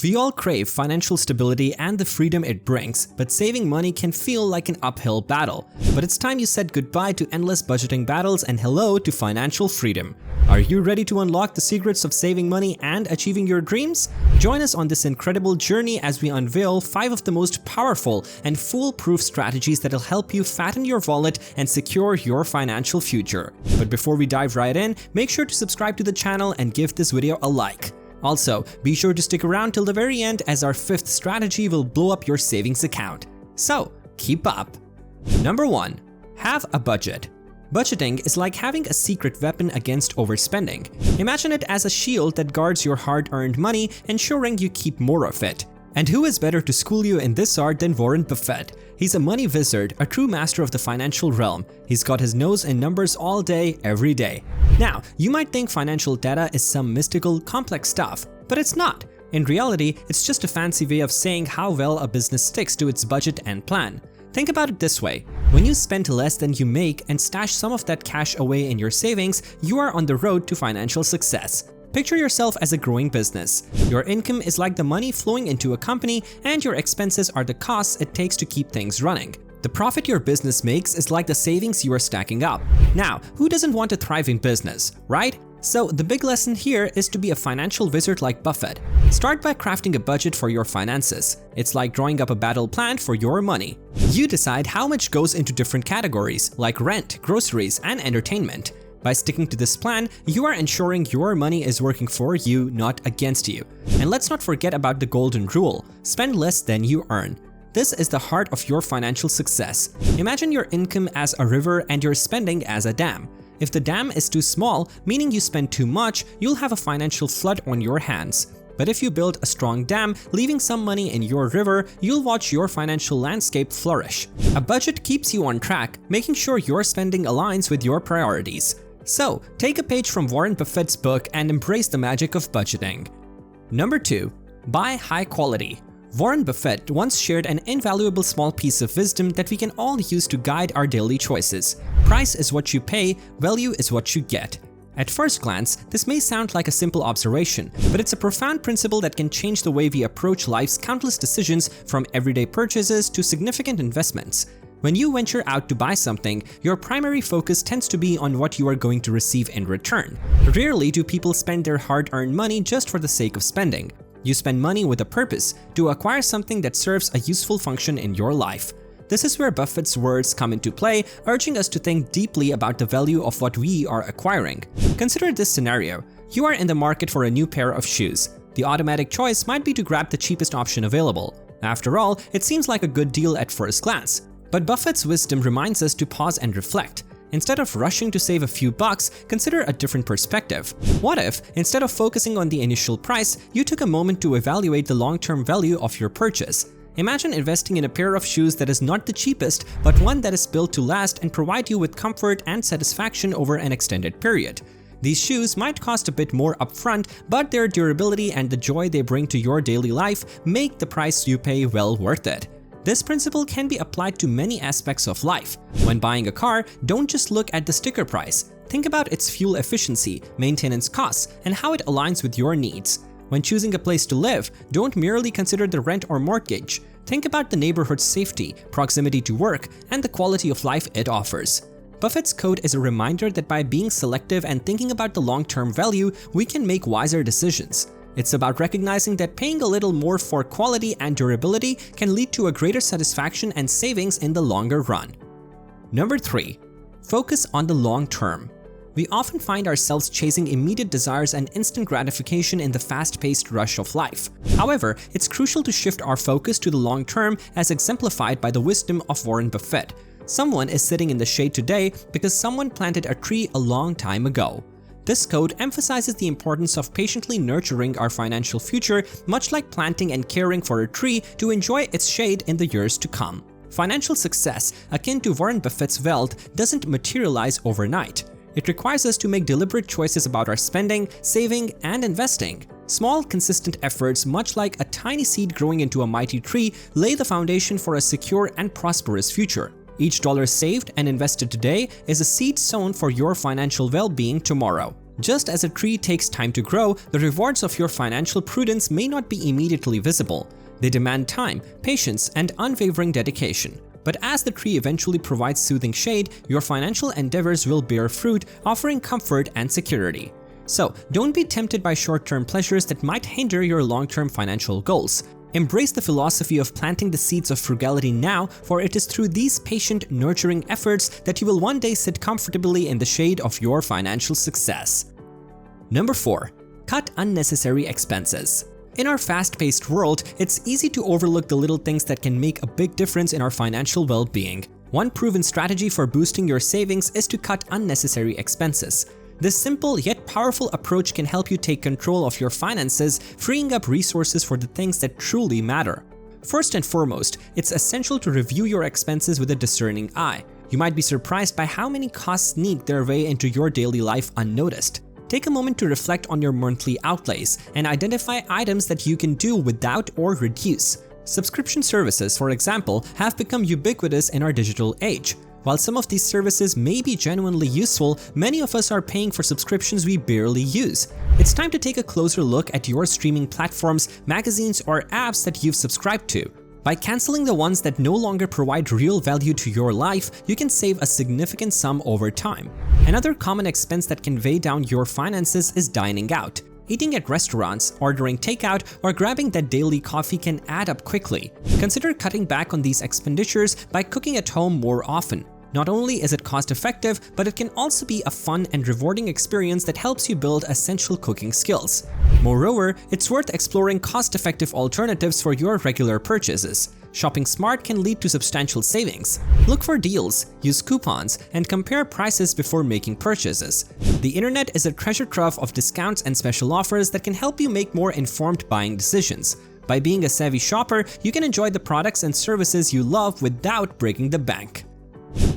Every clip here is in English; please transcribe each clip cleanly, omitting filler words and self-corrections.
We all crave financial stability and the freedom it brings, but saving money can feel like an uphill battle. But it's time you said goodbye to endless budgeting battles and hello to financial freedom. Are you ready to unlock the secrets of saving money and achieving your dreams? Join us on this incredible journey as we unveil 5 of the most powerful and foolproof strategies that'll help you fatten your wallet and secure your financial future. But before we dive right in, make sure to subscribe to the channel and give this video a like. Also, be sure to stick around till the very end as our 5th strategy will blow up your savings account. So, keep up. Number 1. Have a budget. Budgeting is like having a secret weapon against overspending. Imagine it as a shield that guards your hard-earned money, ensuring you keep more of it. And who is better to school you in this art than Warren Buffett? He's a money wizard, a true master of the financial realm. He's got his nose in numbers all day, every day. Now, you might think financial data is some mystical, complex stuff, but it's not. In reality, it's just a fancy way of saying how well a business sticks to its budget and plan. Think about it this way. When you spend less than you make and stash some of that cash away in your savings, you are on the road to financial success. Picture yourself as a growing business. Your income is like the money flowing into a company, and your expenses are the costs it takes to keep things running. The profit your business makes is like the savings you are stacking up. Now, who doesn't want to thrive in business, right? So the big lesson here is to be a financial wizard like Buffett. Start by crafting a budget for your finances. It's like drawing up a battle plan for your money. You decide how much goes into different categories like rent, groceries, and entertainment. By sticking to this plan, you are ensuring your money is working for you, not against you. And let's not forget about the golden rule: spend less than you earn. This is the heart of your financial success. Imagine your income as a river and your spending as a dam. If the dam is too small, meaning you spend too much, you'll have a financial flood on your hands. But if you build a strong dam, leaving some money in your river, you'll watch your financial landscape flourish. A budget keeps you on track, making sure your spending aligns with your priorities. So, take a page from Warren Buffett's book and embrace the magic of budgeting. Number 2. Buy high quality. Warren Buffett once shared an invaluable small piece of wisdom that we can all use to guide our daily choices. Price is what you pay, value is what you get. At first glance, this may sound like a simple observation, but it's a profound principle that can change the way we approach life's countless decisions, from everyday purchases to significant investments. When you venture out to buy something, your primary focus tends to be on what you are going to receive in return. Rarely do people spend their hard-earned money just for the sake of spending. You spend money with a purpose, to acquire something that serves a useful function in your life. This is where Buffett's words come into play, urging us to think deeply about the value of what we are acquiring. Consider this scenario. You are in the market for a new pair of shoes. The automatic choice might be to grab the cheapest option available. After all, it seems like a good deal at first glance. But Buffett's wisdom reminds us to pause and reflect. Instead of rushing to save a few bucks, consider a different perspective. What if, instead of focusing on the initial price, you took a moment to evaluate the long-term value of your purchase? Imagine investing in a pair of shoes that is not the cheapest, but one that is built to last and provide you with comfort and satisfaction over an extended period. These shoes might cost a bit more upfront, but their durability and the joy they bring to your daily life make the price you pay well worth it. This principle can be applied to many aspects of life. When buying a car, don't just look at the sticker price. Think about its fuel efficiency, maintenance costs, and how it aligns with your needs. When choosing a place to live, don't merely consider the rent or mortgage. Think about the neighborhood's safety, proximity to work, and the quality of life it offers. Buffett's quote is a reminder that by being selective and thinking about the long-term value, we can make wiser decisions. It's about recognizing that paying a little more for quality and durability can lead to a greater satisfaction and savings in the longer run. Number 3. Focus on the long term. We often find ourselves chasing immediate desires and instant gratification in the fast-paced rush of life. However, it's crucial to shift our focus to the long term, as exemplified by the wisdom of Warren Buffett. Someone is sitting in the shade today because someone planted a tree a long time ago. This quote emphasizes the importance of patiently nurturing our financial future, much like planting and caring for a tree to enjoy its shade in the years to come. Financial success, akin to Warren Buffett's wealth, doesn't materialize overnight. It requires us to make deliberate choices about our spending, saving, and investing. Small, consistent efforts, much like a tiny seed growing into a mighty tree, lay the foundation for a secure and prosperous future. Each dollar saved and invested today is a seed sown for your financial well-being tomorrow. Just as a tree takes time to grow, the rewards of your financial prudence may not be immediately visible. They demand time, patience, and unwavering dedication. But as the tree eventually provides soothing shade, your financial endeavors will bear fruit, offering comfort and security. So, don't be tempted by short-term pleasures that might hinder your long-term financial goals. Embrace the philosophy of planting the seeds of frugality now, for it is through these patient, nurturing efforts that you will one day sit comfortably in the shade of your financial success. Number 4. Cut unnecessary expenses. In our fast-paced world, it's easy to overlook the little things that can make a big difference in our financial well-being. One proven strategy for boosting your savings is to cut unnecessary expenses. This simple yet powerful approach can help you take control of your finances, freeing up resources for the things that truly matter. First and foremost, it's essential to review your expenses with a discerning eye. You might be surprised by how many costs sneak their way into your daily life unnoticed. Take a moment to reflect on your monthly outlays and identify items that you can do without or reduce. Subscription services, for example, have become ubiquitous in our digital age. While some of these services may be genuinely useful, many of us are paying for subscriptions we barely use. It's time to take a closer look at your streaming platforms, magazines, or apps that you've subscribed to. By canceling the ones that no longer provide real value to your life, you can save a significant sum over time. Another common expense that can weigh down your finances is dining out. Eating at restaurants, ordering takeout, or grabbing that daily coffee can add up quickly. Consider cutting back on these expenditures by cooking at home more often. Not only is it cost-effective, but it can also be a fun and rewarding experience that helps you build essential cooking skills. Moreover, it's worth exploring cost-effective alternatives for your regular purchases. Shopping smart can lead to substantial savings. Look for deals, use coupons, and compare prices before making purchases. The internet is a treasure trove of discounts and special offers that can help you make more informed buying decisions. By being a savvy shopper, you can enjoy the products and services you love without breaking the bank.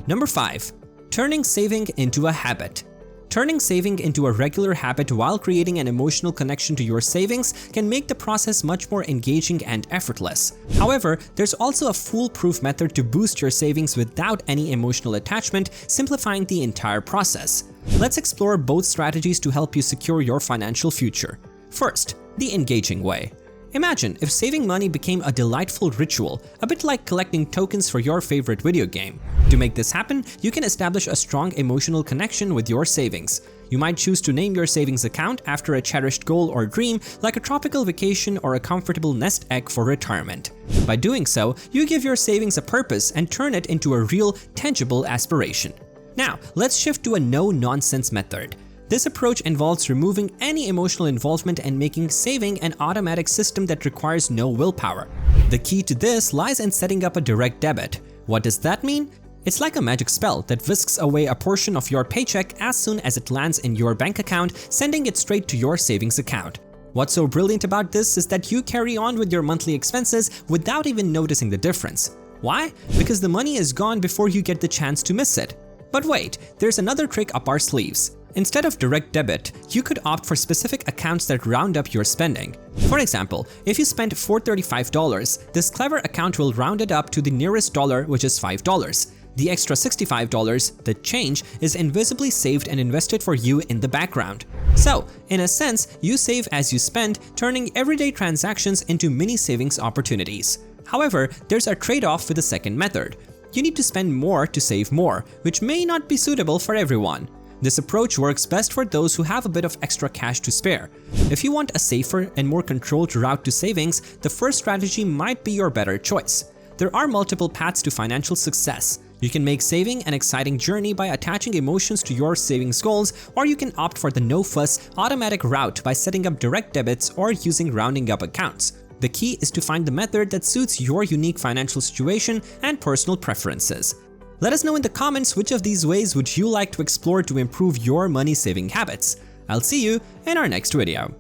Number 5. Turning saving into a habit. Turning saving into a regular habit while creating an emotional connection to your savings can make the process much more engaging and effortless. However, there's also a foolproof method to boost your savings without any emotional attachment, simplifying the entire process. Let's explore both strategies to help you secure your financial future. First, the engaging way. Imagine if saving money became a delightful ritual, a bit like collecting tokens for your favorite video game. To make this happen, you can establish a strong emotional connection with your savings. You might choose to name your savings account after a cherished goal or dream, like a tropical vacation or a comfortable nest egg for retirement. By doing so, you give your savings a purpose and turn it into a real, tangible aspiration. Now, let's shift to a no-nonsense method. This approach involves removing any emotional involvement and making saving an automatic system that requires no willpower. The key to this lies in setting up a direct debit. What does that mean? It's like a magic spell that whisks away a portion of your paycheck as soon as it lands in your bank account, sending it straight to your savings account. What's so brilliant about this is that you carry on with your monthly expenses without even noticing the difference. Why? Because the money is gone before you get the chance to miss it. But wait, there's another trick up our sleeves. Instead of direct debit, you could opt for specific accounts that round up your spending. For example, if you spent $435, this clever account will round it up to the nearest dollar, which is $5. The extra $65, the change, is invisibly saved and invested for you in the background. So, in a sense, you save as you spend, turning everyday transactions into mini savings opportunities. However, there's a trade-off with the second method. You need to spend more to save more, which may not be suitable for everyone. This approach works best for those who have a bit of extra cash to spare. If you want a safer and more controlled route to savings, the first strategy might be your better choice. There are multiple paths to financial success. You can make saving an exciting journey by attaching emotions to your savings goals, or you can opt for the no-fuss, automatic route by setting up direct debits or using rounding up accounts. The key is to find the method that suits your unique financial situation and personal preferences. Let us know in the comments which of these ways would you like to explore to improve your money saving habits. I'll see you in our next video.